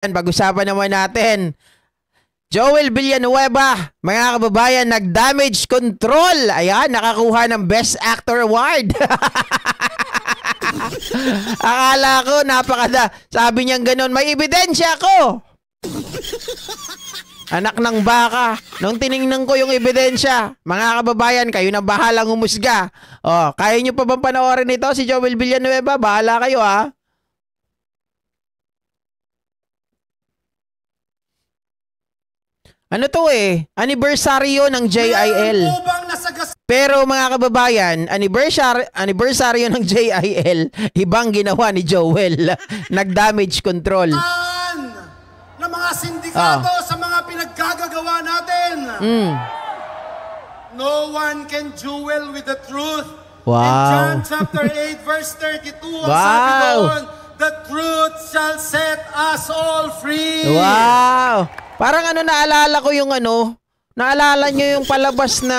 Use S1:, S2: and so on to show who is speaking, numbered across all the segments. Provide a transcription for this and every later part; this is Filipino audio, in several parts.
S1: Pag-usapan naman natin. Joel Villanueva, mga kababayan, nag-damage control. Ayan, nakakuha ng Best Actor Award. Akala ko, sabi niyang ganun, may ebidensya ako. Anak ng baka. Nung tiningnan ko yung ebidensya, mga kababayan, kayo na bahalang humusga. Oh, kaya niyo pa bang panoorin ito si Joel Villanueva? Bahala kayo, ha? Ano to eh? Anibersaryo ng JIL. Pero mga kababayan, anibersaryo ng JIL, ibang ginawa ni Joel. Nag-damage control.
S2: Na mga sindikato sa mga pinaggagawa natin. No one can duel with the truth.
S1: Wow.
S2: In John chapter 8 verse 32, ang sabi doon, the truth shall set us all free.
S1: Wow! Parang naalala ko yung naalala nyo yung palabas na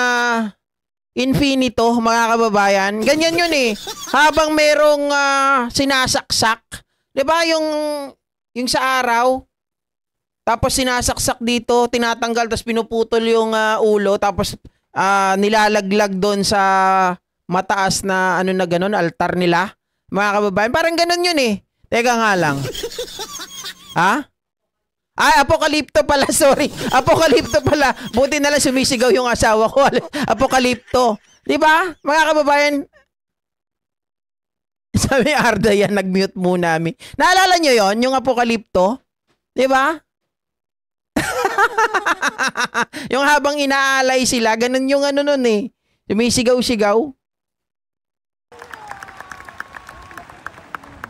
S1: Infinito, mga kababayan. Ganyan yun eh. Habang merong sinasaksak. Diba yung sa araw, tapos sinasaksak dito, tinatanggal, tapos pinuputol yung ulo, tapos nilalaglag doon sa mataas na altar nila. Mga kababayan, parang ganun yun eh. Teka nga lang. Ha? Ay, Apokalipto pala, sorry. Apokalipto pala. Buti na lang sumisigaw yung asawa ko. Apokalipto. Di ba? Mga kababayan, sabi Arda yan, nag-mute muna namin. Naalala nyo yon yung Apokalipto? Di ba? Yung habang inaalay sila, ganun yung nun eh. Sumisigaw-sigaw.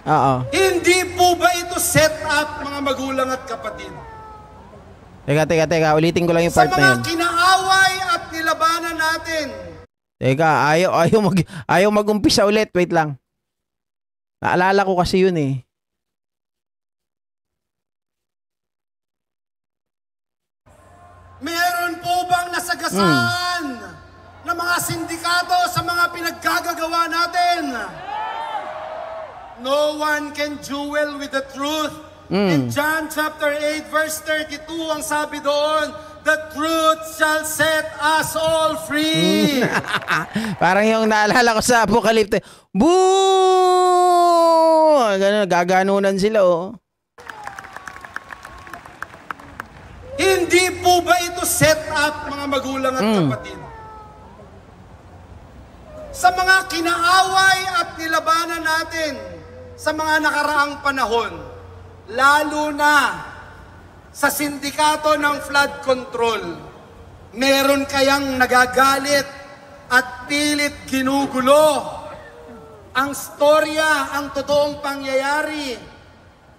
S1: Oo.
S2: Hindi po ba ito set up, mga magulang at kapatid?
S1: Teka. Ulitin ko lang yung part na yun.
S2: Sa mga kinaaway at nilabanan natin.
S1: Teka, ayaw mag-umpisa ulit. Wait lang. Naalala ko kasi yun eh.
S2: Meron po bang nasagasaan na mga sindikato sa mga pinaggagawa natin? No one can duel with the truth. In John chapter 8 verse 32, ang sabi doon, the truth shall set us all free.
S1: Parang yung naalala ko sa Apokalipto. Boo! Ganun, gaganunan sila oh.
S2: Hindi po ba ito set up, mga magulang at kapatid? Sa mga kinaaway at nilabanan natin sa mga nakaraang panahon, lalo na sa sindikato ng flood control, meron kayang nagagalit at pilit ginugulo ang storya, ang totoong pangyayari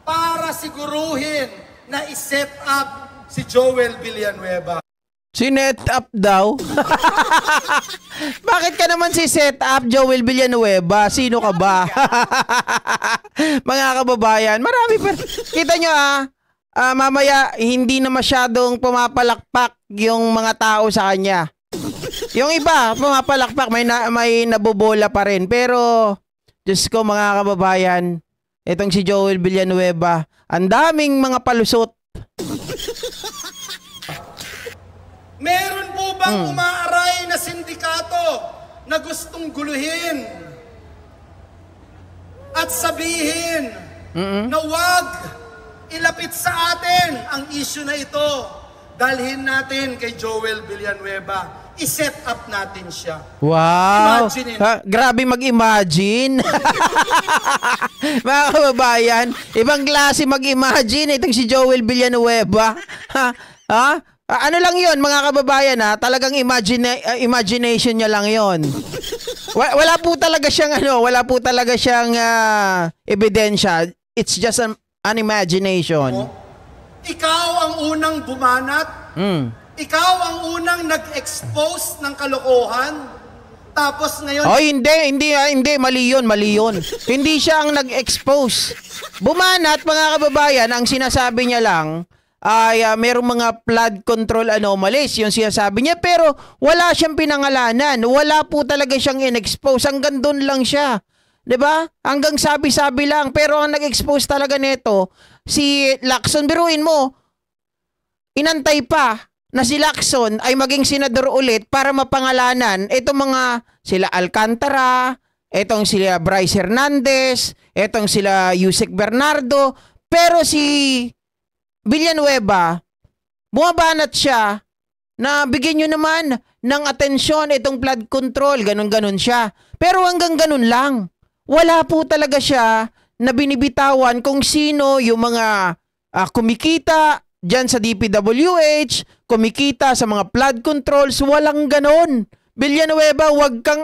S2: para siguruhin na iset up si Joel Villanueva?
S1: Sinet up daw? Bakit ka naman set up, Joel Villanueva? Sino ka ba? Mga kababayan, marami pa. Kita nyo mamaya hindi na masyadong pumapalakpak yung mga tao sa kanya. Yung iba, pumapalakpak, may nabobola pa rin. Pero, Diyos ko mga kababayan, itong si Joel Villanueva, ang daming mga palusot.
S2: Meron po bang umaaray na sindikato na gustong guluhin at sabihin na wag ilapit sa atin ang issue na ito? Dalhin natin kay Joel Villanueva. I-set up natin siya.
S1: Wow! Grabe mag-imagine. Mga kababayan, ibang klase mag-imagine itong si Joel Villanueva. Ha? Ano lang yun, mga kababayan talagang imagination niya lang yun. Wala po talaga siyang ebidensya. It's just an imagination.
S2: Ikaw ang unang bumanat. Ikaw ang unang nag-expose ng kalokohan. Tapos ngayon...
S1: Oh, hindi, mali yun. Hindi siya ang nag-expose. Bumanat, mga kababayan, ang sinasabi niya lang ay merong mga flood control anomalies, yung sinasabi niya, pero wala siyang pinangalanan. Wala po talaga siyang in-expose. Hanggang doon lang siya. 'Di ba? Hanggang sabi-sabi lang. Pero ang nag-expose talaga nito, si Lacson, biruin mo, inantay pa na si Lacson ay maging senador ulit para mapangalanan itong mga sila Alcantara, itong sila Bryce Hernandez, itong sila Yusek Bernardo, pero si Villanueva, bumabanat siya na bigyan nyo naman ng atensyon itong flood control, ganun-ganun siya. Pero hanggang ganun lang. Wala po talaga siya na binibitawan kung sino yung mga kumikita dyan sa DPWH, kumikita sa mga flood controls, walang ganon. Villanueva, wag kang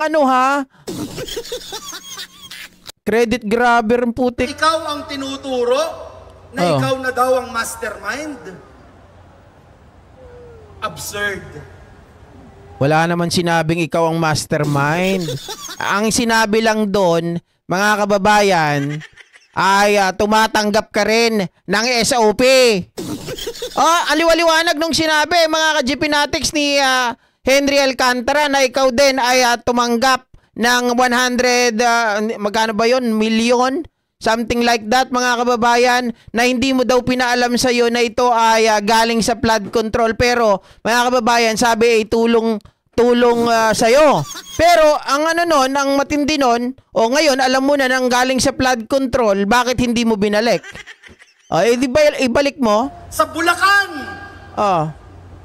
S1: credit grabber ang putik.
S2: Ikaw ang tinuturo na ikaw na daw ang mastermind. Absurd.
S1: Wala naman sinabing ikaw ang mastermind. Ang sinabi lang doon, mga kababayan, ay tumatanggap ka rin ng SOP. Aliwaliwanag nung sinabi, mga ka-GPnatics ni Henry Alcantara, na ikaw din ay tumanggap ng 100, magkano ba yun? Million? Something like that, mga kababayan, na hindi mo daw pinaalam sa'yo na ito ay galing sa flood control. Pero, mga kababayan, sabi ay tulong sa'yo. Pero, ang ang matindi nun, ngayon, alam mo na nang galing sa flood control, bakit hindi mo binalik? Di ba ibalik mo?
S2: Sa Bulacan,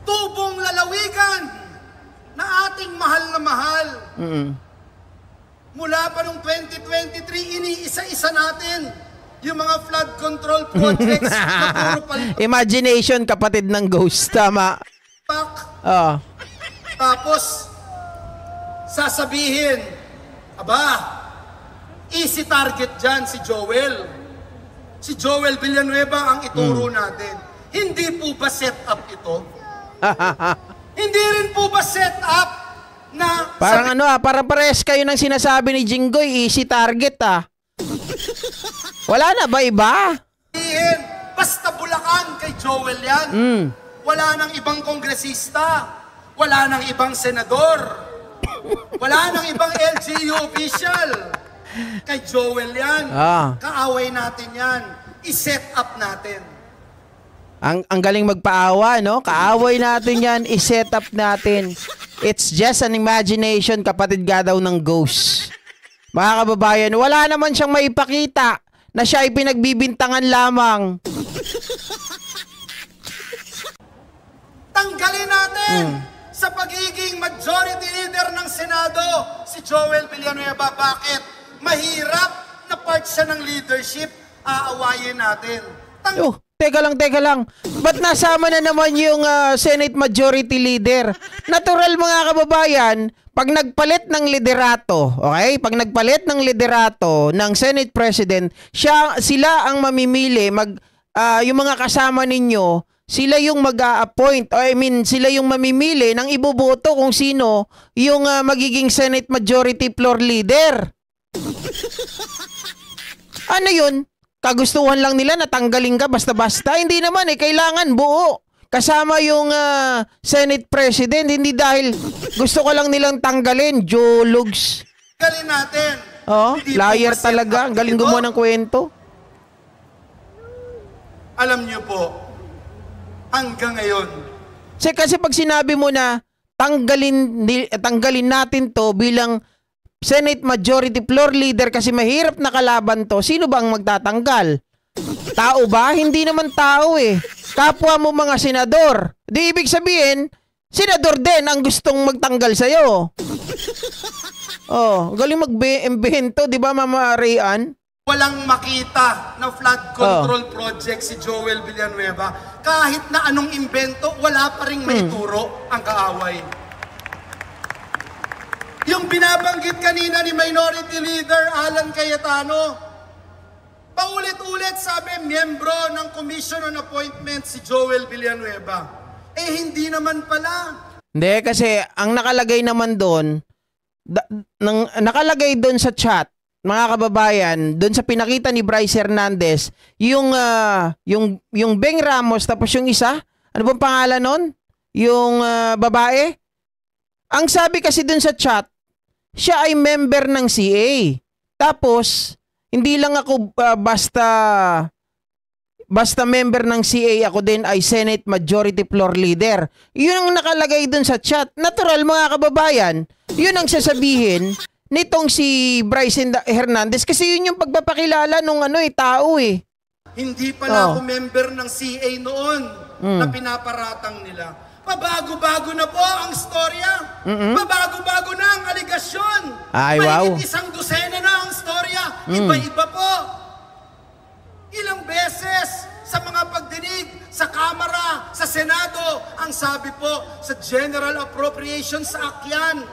S2: tubong lalawigan na ating mahal na mahal. Mula pa noong 2023, iniisa-isa natin yung mga flood control projects na puro
S1: Imagination, kapatid ng ghost. Tama.
S2: Tapos, sasabihin, easy target dyan si Joel. Si Joel Villanueva ang ituro natin. Hindi po ba set up ito? Hindi rin po ba set up na
S1: parang parang pares kayo ng sinasabi ni Jinggoy, easy target Wala na ba iba?
S2: Basta Bulacan kay Joel yan. Wala nang ibang kongresista. Wala nang ibang senador. Wala nang ibang LGU official. Kay Joel yan. Kaaway natin yan. I-set up natin.
S1: Ang galing magpaawa, no? Kaaway natin yan, i-set up natin. It's just an imagination, kapatid nga daw ng ghost. Mga kababayan, wala naman siyang maipakita na siya ay pinagbibintangan lamang.
S2: Tanggalin natin sa pagiging majority leader ng Senado si Joel Villanueva. Bakit? Mahirap na part siya ng leadership. Aawayin natin.
S1: Teka lang. Ba't nasama na naman yung Senate Majority Leader? Natural, mga kababayan, pag nagpalit ng liderato, okay? Pag nagpalit ng liderato ng Senate President, sila ang mamimili, yung mga kasama ninyo, sila yung mag-a-appoint, sila yung mamimili ng iboboto kung sino yung magiging Senate Majority Floor Leader. Ano yun? Kagustuhan lang nila na tanggalin ka basta-basta? Hindi naman kailangan buo. Kasama yung Senate President, hindi dahil gusto ko lang nilang tanggalin. Jologs.
S2: Tanggalin natin.
S1: Liar talaga. Ang galing gumawa ng kwento.
S2: Alam niyo po, hanggang ngayon.
S1: Kasi pag sinabi mo na tanggalin natin to bilang Senate Majority Floor Leader kasi mahirap na kalaban to, sino ba ang magtatanggal? Tao ba? Hindi naman tao Kapwa mo mga senador. Di ibig sabihin, senador din ang gustong magtanggal sa'yo. Galing mag-embento, di ba, Mama Rayan?
S2: Walang makita na flood control project si Joel Villanueva. Kahit na anong imbento, wala pa rin maituro ang kaaway. Yung binabanggit kanina ni Minority Leader Alan Cayetano, paulit-ulit sabi, miyembro ng Commission on Appointments si Joel Villanueva. Hindi naman pala.
S1: Hindi, kasi ang nakalagay naman doon, nakalagay doon sa chat, mga kababayan, doon sa pinakita ni Bryce Hernandez, yung Beng Ramos, tapos yung isa, ano bang pangalan nun? Yung babae? Ang sabi kasi doon sa chat, siya ay member ng CA. Tapos, hindi lang ako basta basta member ng CA, ako din ay Senate Majority Floor Leader. Yun ang nakalagay dun sa chat. Natural, mga kababayan, yun ang sasabihin nitong si Bryce Hernandez kasi yun yung pagpapakilala nung tao eh.
S2: Hindi pala ako member ng CA noon na pinaparatang nila. Pabago-bago na po ang storya. Pabago-bago na ang aligasyon.
S1: Ay, wow.
S2: Mahigit 100 na ang storya. Iba-iba po. Ilang beses sa mga pagdinig sa Kamara, sa Senado, ang sabi po sa General Appropriations Act yan.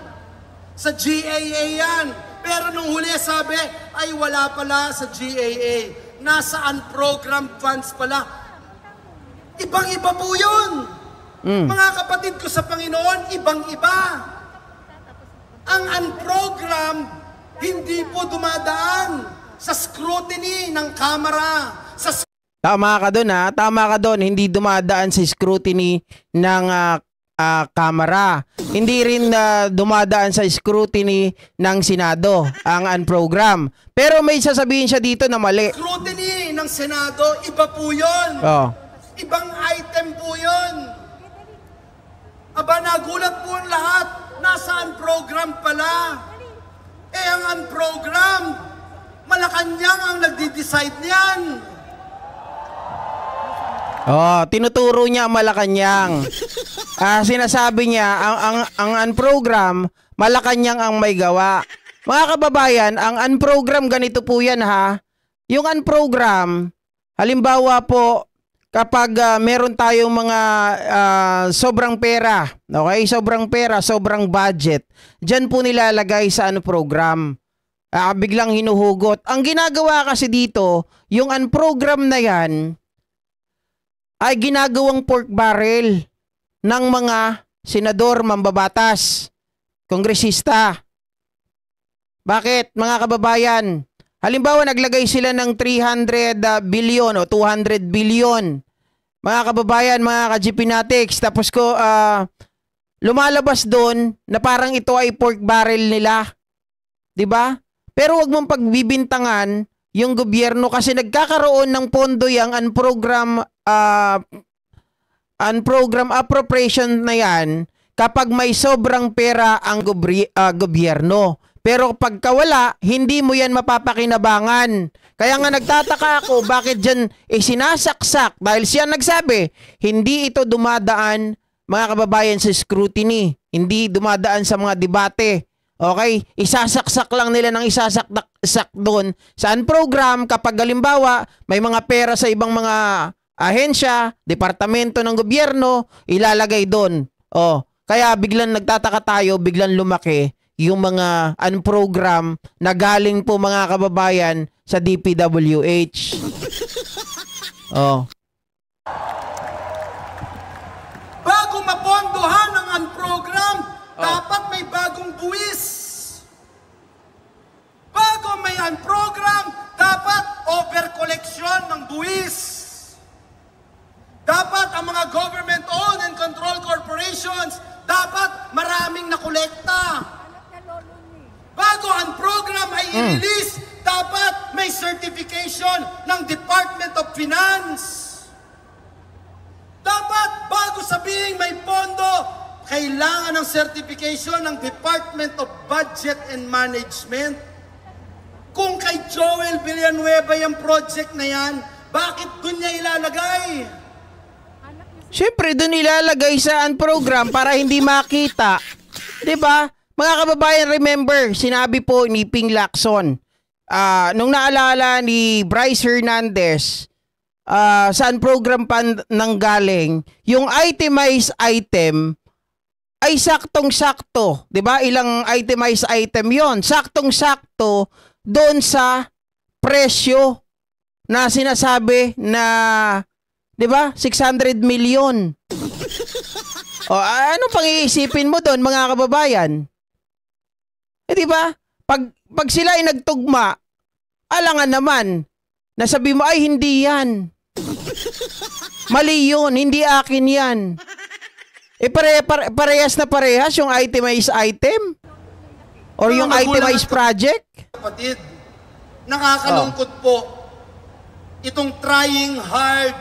S2: Sa GAA yan. Pero nung huli sabi, ay wala pala sa GAA. Nasa unprogrammed funds pala. Ibang-iba po yun. Mga kapatid ko sa Panginoon, ibang-iba. Ang unprogrammed, hindi po dumadaan sa scrutiny ng Kamara.
S1: Tama ka doon ha. Tama ka doon. Hindi dumadaan sa scrutiny ng Kamara. Hindi rin dumadaan sa scrutiny ng Senado ang unprogram. Pero may sasabihin siya dito na mali.
S2: Scrutiny ng Senado, iba po yun. Ibang item po yun. Aba, nagulat po ang lahat. Nasa unprogram pala. Eh, ang unprogram, Malacanang ang nagdi-decide niyan.
S1: Tinuturo niya ang Malacanang. Sinasabi niya, ang unprogram, Malacanang ang may gawa. Mga kababayan, ang unprogram, ganito po yan ha. Yung unprogram, halimbawa po, kapag meron tayong mga sobrang pera, okay? Sobrang pera, sobrang budget, dyan po nilalagay sa program. Biglang hinuhugot. Ang ginagawa kasi dito, yung unprogram na yan, ay ginagawang pork barrel ng mga senador, mambabatas, kongresista. Bakit, mga kababayan? Halimbawa, naglagay sila ng 300 billion o 200 billion. Mga kababayan, mga ka-GPnatics, tapos lumalabas doon na parang ito ay pork barrel nila. 'Di ba? Pero wag mong pagbibintangan yung gobyerno kasi nagkakaroon ng pondo yang unprogram appropriation na yan kapag may sobrang pera ang gobyerno. Pero pagka wala, hindi mo yan mapapakinabangan. Kaya nga nagtataka ako bakit dyan sinasaksak dahil siya nagsabi, hindi ito dumadaan, mga kababayan, sa scrutiny. Hindi dumadaan sa mga debate. Okay? Isasaksak lang nila ng isasaksak doon sa program kapag halimbawa may mga pera sa ibang mga ahensya, departamento ng gobyerno, ilalagay doon. Kaya biglang nagtataka tayo, biglang lumaki yung mga unprogram na galing po, mga kababayan, sa DPWH.
S2: Bago mapondohan ang unprogram, dapat may bagong buwis. Bago may unprogram, dapat over-collection ng buwis. Dapat ang mga government-owned and controlled corporations, dapat maraming nakolekta. Bago ang program ay i-release, dapat may certification ng Department of Finance. Dapat bago sabihin may pondo, kailangan ng certification ng Department of Budget and Management. Kung kay Joel Villanueva yung project na yan, bakit doon niya ilalagay?
S1: Siyempre, doon ilalagay sa program para hindi makita. 'Di ba? Mga kababayan, remember, sinabi po ni Ping Lacson, nung naalala ni Bryce Hernandez, saan program pa nang galing, yung itemized item ay saktong-sakto. 'Di ba? Ilang itemized item yon, saktong-sakto doon sa presyo na sinasabi na, 'di ba? 600 million. Ano pang iisipin mo doon, mga kababayan? 'Di ba? Pag sila ay nagtugma, alangan naman, nasabi mo, ay hindi yan. Mali yun, hindi akin yan. Parehas na parehas yung itemized item? Or yung itemized project?
S2: Kapatid, nakakalungkot po itong trying hard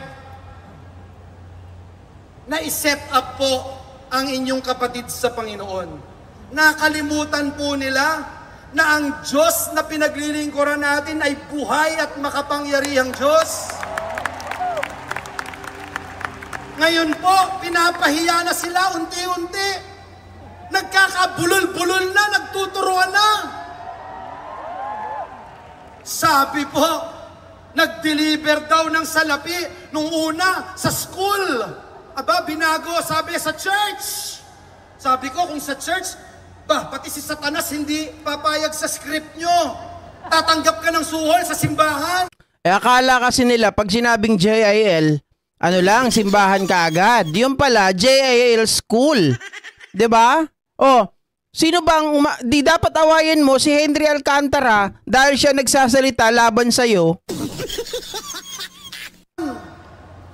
S2: na iset up po ang inyong kapatid sa Panginoon. Nakalimutan po nila na ang Diyos na pinaglilingkuran natin ay buhay at makapangyarihang Diyos. Ngayon po, pinapahiya na sila unti-unti. Nagkakabulol-bulol na, nagtuturuan na. Sabi po, nag-deliver daw ng salapi nung una sa school. Aba, binago, sabi sa church. Sabi ko, kung sa church, pati si Satanas hindi papayag sa script nyo. Tatanggap ka ng suhol sa simbahan.
S1: Akala kasi nila, pag sinabing JIL, ano lang, simbahan ka agad. Yung pala, JIL School. 'Di ba? Oh, sino bang di dapat awayin mo si Henry Alcantara dahil siya nagsasalita laban sa iyo?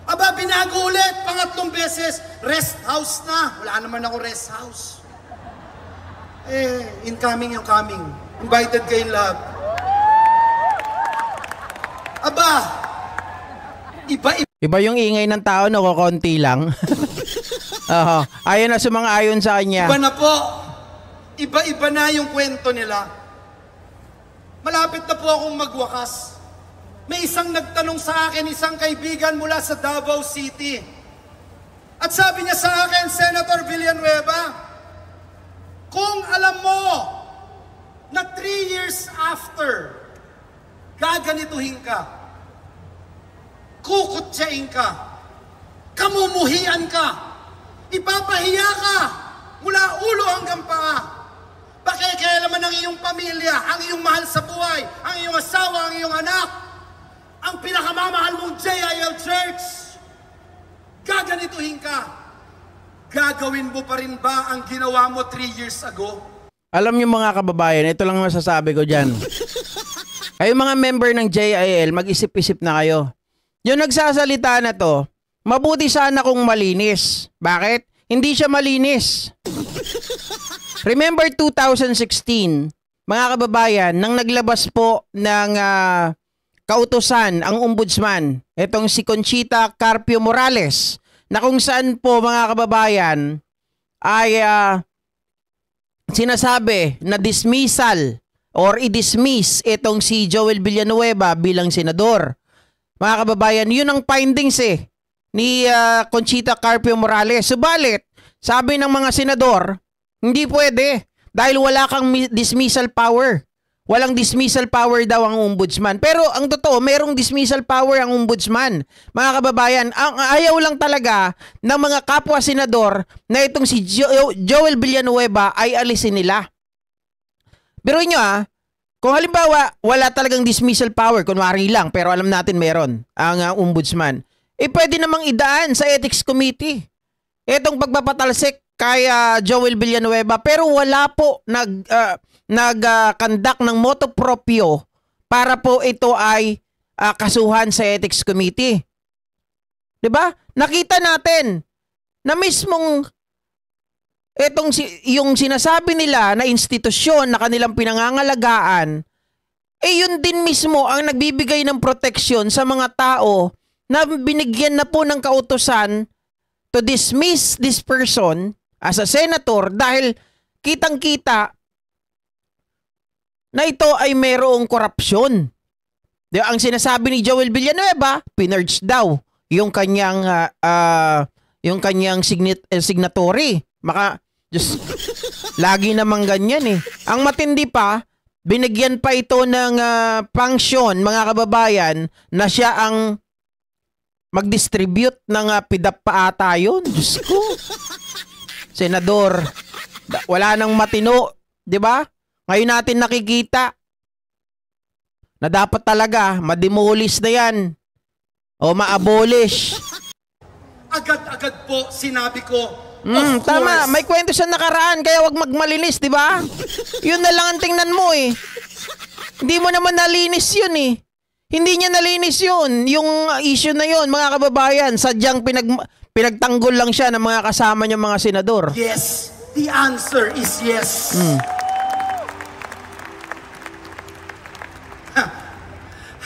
S2: Aba, binago ulit, pangatlong beses, rest house na. Wala naman ako rest house. Incoming yung coming. Invited kayong lahat. Aba,
S1: Iba yung ingay ng tao, no? Konti lang. Ayon na sumang-ayon sa kanya.
S2: Iba na po. Iba-iba na yung kwento nila. Malapit na po akong magwakas. May isang nagtanong sa akin, isang kaibigan mula sa Davao City. At sabi niya sa akin, Senator Villanueva, kung alam mo na 3 years after, gaganituhin ka, kukutsain ka, kamumuhian ka, ipapahiya ka, mula ulo hanggang paa. Pakikialaman ng iyong pamilya, ang iyong mahal sa buhay, ang iyong asawa, ang iyong anak, ang pinakamamahal mong JIL Church. Gaganituhin ka. Gagawin mo pa rin ba ang ginawa mo 3 years ago?
S1: Alam niyo mga kababayan, ito lang masasabi ko dyan. Kayo mga member ng JIL, mag-isip-isip na kayo. Yung nagsasalita na to, mabuti sana kung malinis. Bakit? Hindi siya malinis. Remember 2016, mga kababayan, nang naglabas po ng kautusan ang ombudsman, itong si Conchita Carpio Morales, na kung saan po mga kababayan ay sinasabi na dismissal or i-dismiss itong si Joel Villanueva bilang senador. Mga kababayan, yun ang findings ni Conchita Carpio Morales. Subalit, sabi ng mga senador, hindi pwede dahil wala kang dismissal power. Walang dismissal power daw ang ombudsman. Pero ang totoo, merong dismissal power ang ombudsman. Mga kababayan, ang ayaw lang talaga ng mga kapwa senador na itong si Joel Villanueva ay alisin nila. Pero inyo kung halimbawa wala talagang dismissal power, kunwari lang, pero alam natin meron ang ombudsman, pwede namang idaan sa ethics committee itong pagpapatalsik kay Joel Villanueva, pero wala po nag-conduct ng motu proprio para po ito ay kasuhan sa ethics committee. 'Di ba? Nakita natin na mismong yung sinasabi nila na institusyon na kanilang pinangangalagaan, yun din mismo ang nagbibigay ng proteksyon sa mga tao na binigyan na po ng kautusan to dismiss this person as a senator dahil kitang-kita na ito ay mayroong korupsyon. Ang sinasabi ni Joel Villanueva, pinurge daw yung kanyang signatory. Diyos, lagi namang ganyan Ang matindi pa, binigyan pa ito ng function, mga kababayan, na siya ang mag-distribute ng PDAP pa ata yun. Diyos ko. Senador, wala nang matino, di ba? Ngayon natin nakikita na dapat talaga mademolish na yan o ma-abolish.
S2: Agad-agad po sinabi ko,
S1: tama, may kwento sa nakaraan kaya wag magmalinis, di ba? Yun na lang ang tingnan mo Hindi mo naman nalinis yun Hindi niya nalinis yun. Yung issue na yun, mga kababayan, sadyang pinagtanggol lang siya ng mga kasama niyang mga senador.
S2: Yes, the answer is yes.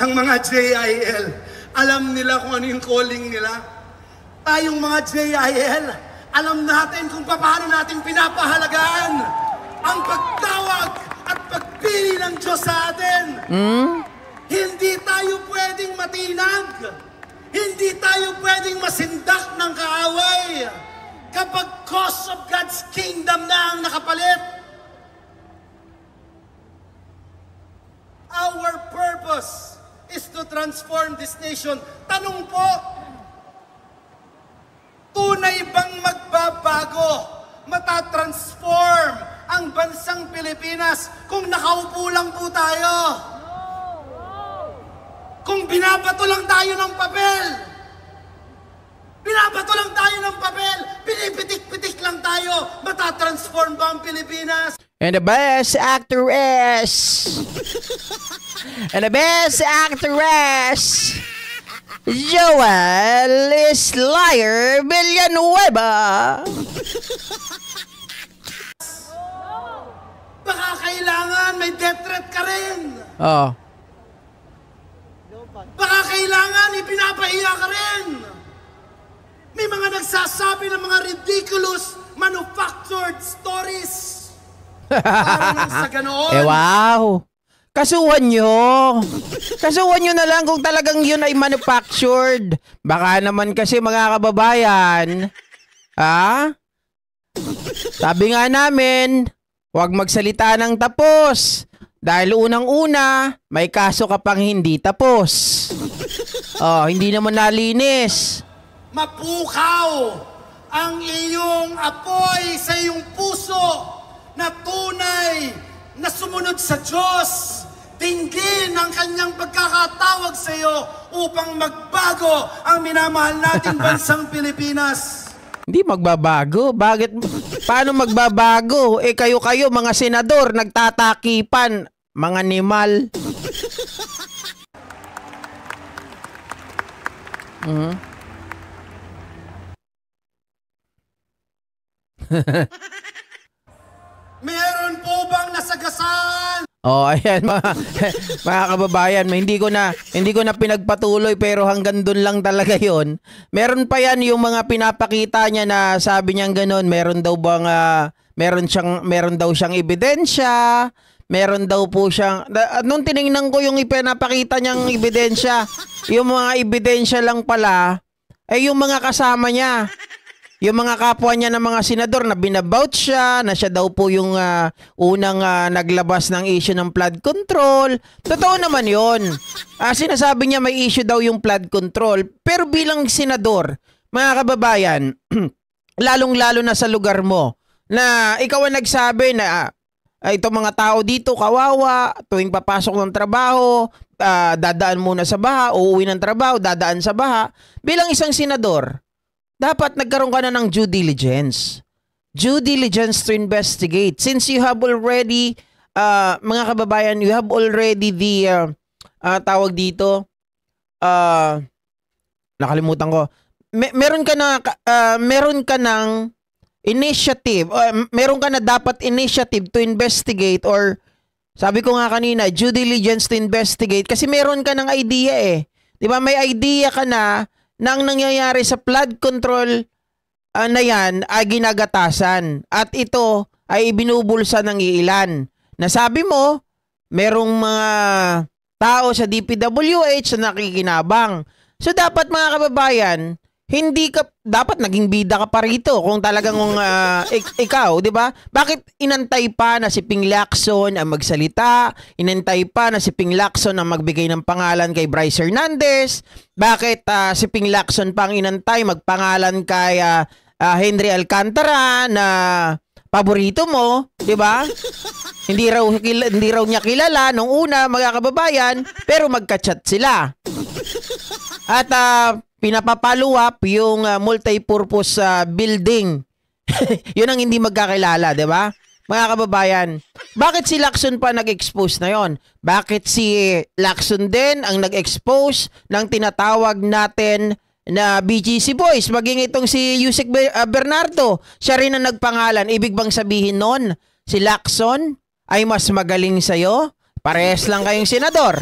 S2: Ang mga JIL, Alam nila kung ano yung calling nila. Tayong mga JIL, alam natin kung paano natin pinapahalagaan ang pagtawag at pagpili ng Diyos sa atin. Hindi tayo pwedeng matinag. Hindi tayo pwedeng masindak ng kaaway kapag cause of God's kingdom na ang nakapalit. Our purpose is to transform this nation. Tanong po, tunay bang magbabago, matatransform ang bansang Pilipinas kung nakaupo lang po tayo? Kung binabato lang tayo ng papel, pinipitik-pitik lang tayo, matatransform ba ang Pilipinas?
S1: And the best actress. And the best actress. Joel Liar Villanueva.
S2: Baka kailangan may death threat ka rin.
S1: Oh.
S2: Baka kailangan ipinapahiya ka rin. May mga nagsasabi ng mga ridiculous manufactured stories. Para lang sa ganoon.
S1: Wow. Kasuhan nyo. Kasuhan nyo na lang kung talagang yun ay manufactured. Baka naman kasi mga kababayan, sabi nga namin, huwag magsalita ng tapos. Dahil unang-una, may kaso ka pang hindi tapos. Hindi naman nalinis.
S2: Mapukaw ang iyong apoy sa iyong puso na tunay na sumunod sa Diyos. Tinggin ang kanyang pagkakatawag sa iyo upang magbago ang minamahal nating bansang Pilipinas.
S1: Hindi magbabago. Bakit? Paano magbabago? Kayo mga senador, nagtatakipan. Mga animal.
S2: Meron po bang nasagasaan?
S1: Ayan mga kababayan, hindi ko na pinagpatuloy pero hanggang doon lang talaga 'yon. Meron pa yan yung mga pinapakita niya na sabi niya ganoon, meron daw siyang ebidensya, meron daw po siyang nung tiningnan ko yung ipinapakita niyang ebidensya, yung mga ebidensya lang pala ay yung mga kasama niya. Yung mga kapwa niya ng mga senador na binabout siya, na siya daw po yung unang naglabas ng issue ng flood control. Totoo naman yun. Sinasabi niya may issue daw yung flood control. Pero bilang senador, mga kababayan, lalong-lalo na sa lugar mo, na ikaw ang nagsabi na itong mga tao dito, kawawa, tuwing papasok ng trabaho, dadaan muna sa baha, uuwi ng trabaho, dadaan sa baha. Bilang isang senador, dapat nagkaroon ka na ng due diligence. Due diligence to investigate. Since you have already, mga kababayan, you have already the, tawag dito, nakalimutan ko. Meron ka ng initiative, meron ka na dapat initiative to investigate or, sabi ko nga kanina, due diligence to investigate kasi meron ka ng idea eh. Di ba? May idea ka na ang nangyayari sa flood control na yan ay ginagatasan. At ito ay ibinubulsa ng iilan. Nasabi mo, merong mga tao sa DPWH na nakikinabang. So dapat mga kababayan, dapat naging bida ka pa rito kung talagang ikaw, di ba? Bakit inantay pa na si Ping Lacson ang magsalita? Inantay pa na si Ping Lacson ang magbigay ng pangalan kay Bryce Hernandez? Bakit si Ping Lacson pa ang inantay magpangalan kay Henry Alcantara na paborito mo, di ba? Hindi raw niya kilala nung una, mga kababayan, pero magka-chat sila. At pinapapalo up yung multi-purpose building. Yun ang hindi magkakilala, di ba? Mga kababayan, bakit si Lacson pa nag-expose na yon? Bakit si Lacson din ang nag-expose ng tinatawag natin na BGC Boys? Maging itong si Yusek Bernardo, siya rin ang nagpangalan. Ibig bang sabihin nun, si Lacson ay mas magaling sa'yo? Parehas lang kayong senador.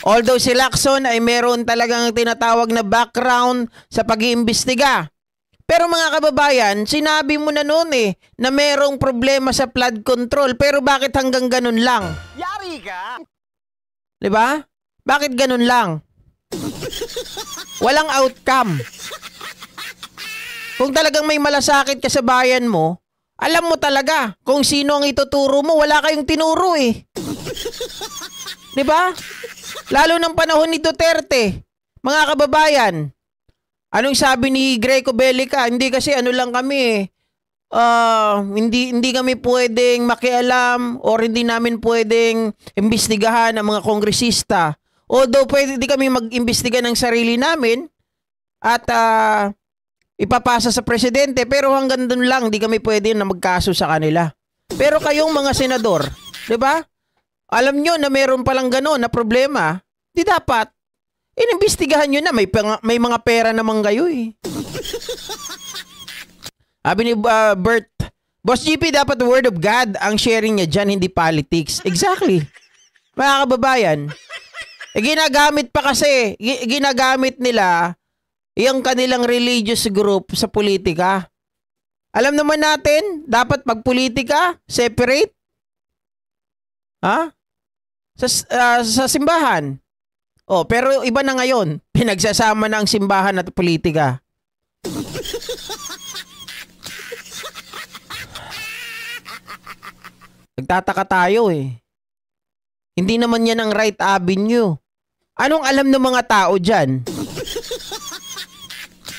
S1: Although si Lacson ay meron talagang tinatawag na background sa pag-iimbestiga. Pero mga kababayan, sinabi mo na noon na merong problema sa flood control. Pero bakit hanggang ganun lang?
S3: Yari ka!
S1: Diba? Bakit ganun lang? Walang outcome. Kung talagang may malasakit ka sa bayan mo, alam mo talaga kung sino ang ituturo mo. Wala kayong tinuro Diba? Lalo ng panahon ni Duterte. Mga kababayan, anong sabi ni Greco Bellica? Hindi kasi ano lang kami hindi kami pwedeng makialam or hindi namin pwedeng imbestigahan ang mga kongresista. Although pwede di kami mag-imbestiga ng sarili namin at ipapasa sa presidente, pero hanggang doon lang, di kami pwede na magkaso sa kanila. Pero kayong mga senador, di ba? Alam nyo na meron palang gano'n na problema, di dapat inimbestigahan nyo na, may mga pera naman kayo Sabi ni Bert, Boss GP, dapat word of God ang sharing niya dyan, hindi politics. Exactly. Mga kababayan, ginagamit pa kasi, ginagamit nila yung kanilang religious group sa politika. Alam naman natin, dapat pag-politika, separate. Sa simbahan. Pero iba na ngayon. Pinagsasama na ang simbahan at politika. Nagtataka tayo Hindi naman yan ang right avenue. Anong alam ng mga tao dyan?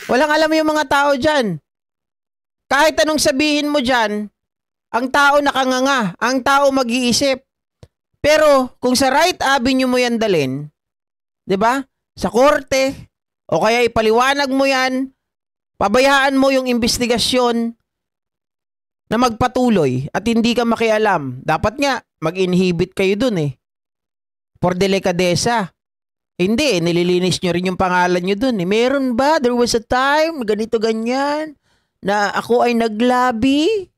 S1: Walang alam yung mga tao dyan. Kahit anong sabihin mo dyan, ang tao nakanganga, ang tao mag-iisip. Pero kung sa right avenue mo yan dalin, 'di ba? Sa korte o kaya ipaliwanag mo yan, pabayaan mo yung investigasyon na magpatuloy at hindi ka makialam. Dapat nga mag-inhibit kayo dun for delikadesa. Hindi, nililinis nyo rin yung pangalan nyo dun Meron ba? There was a time, ganito ganyan, na ako ay naglabi.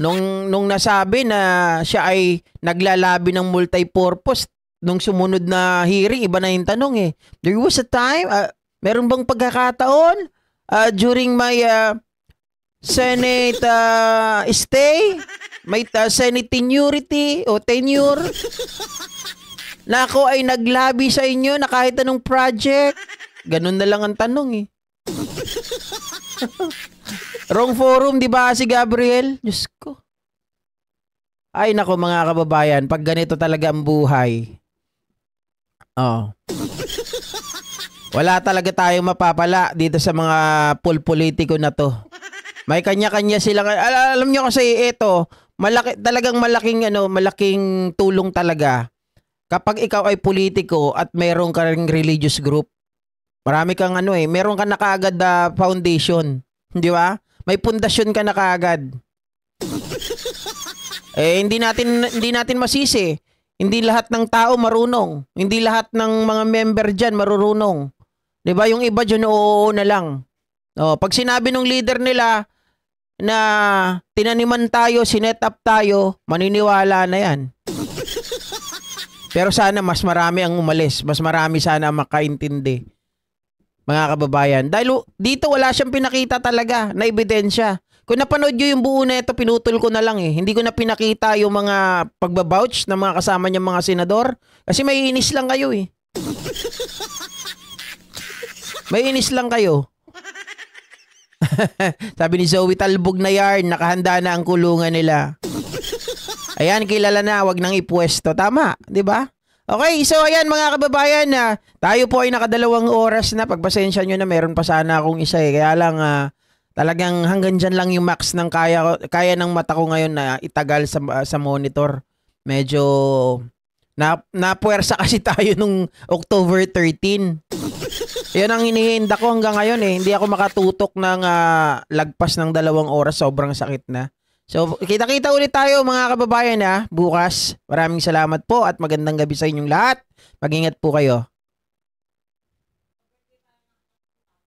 S1: Nung nasabi na siya ay naglalabi ng multipurpose, nung sumunod na hearing, iba na yung tanong There was a time, meron bang pagkakataon during my Senate stay, may Senate tenurity o tenure, na ako ay naglabi sa inyo na kahit anong project? Ganun na lang ang tanong Wrong forum, di ba si Gabriel? Diyos ko. Ay nako mga kababayan, pag ganito talaga ang buhay. Wala talaga tayong mapapala dito sa mga politiko na to. May kanya-kanya silang, alam nyo kasi ito, talagang malaking tulong talaga. Kapag ikaw ay politiko at meron ka ring religious group, marami kang meron ka na kaagad na foundation. Di ba? May pundasyon ka na kaagad. Hindi natin masisi. Hindi lahat ng tao marunong. Hindi lahat ng mga member dyan marurunong. 'Di ba? Yung iba dyan oo na lang. Pag sinabi ng leader nila na tinaniman tayo, sinet up tayo, maniniwala na yan. Pero sana mas marami ang umalis. Mas marami sana ang makaintindi. Mga kababayan. Dahil dito wala siyang pinakita talaga na ebidensya. Kung napanood nyo yung buo na ito, pinutol ko na lang Hindi ko na pinakita yung mga pagbabouch ng mga kasama niyang mga senador. Kasi may inis lang kayo May inis lang kayo. Sabi ni Zoe, talbog na yarn, nakahanda na ang kulungan nila. Ayan, kilala na, wag nang ipwesto. Tama, di ba? Okay, so ayan mga kababayan, tayo po ay nakadalawang oras na. Pagpasensya nyo na, meron pa sana akong isa Kaya lang talagang hanggang dyan lang yung max ng kaya ng mata ko ngayon na itagal sa monitor. Medyo napuwersa kasi tayo nung October 13. Yan ang hinihinda ko hanggang ngayon Hindi ako makatutok ng lagpas ng 2 oras. Sobrang sakit na. So, kita-kita ulit tayo mga kababayan bukas. Maraming salamat po at magandang gabi sa inyong lahat. Mag-ingat po kayo.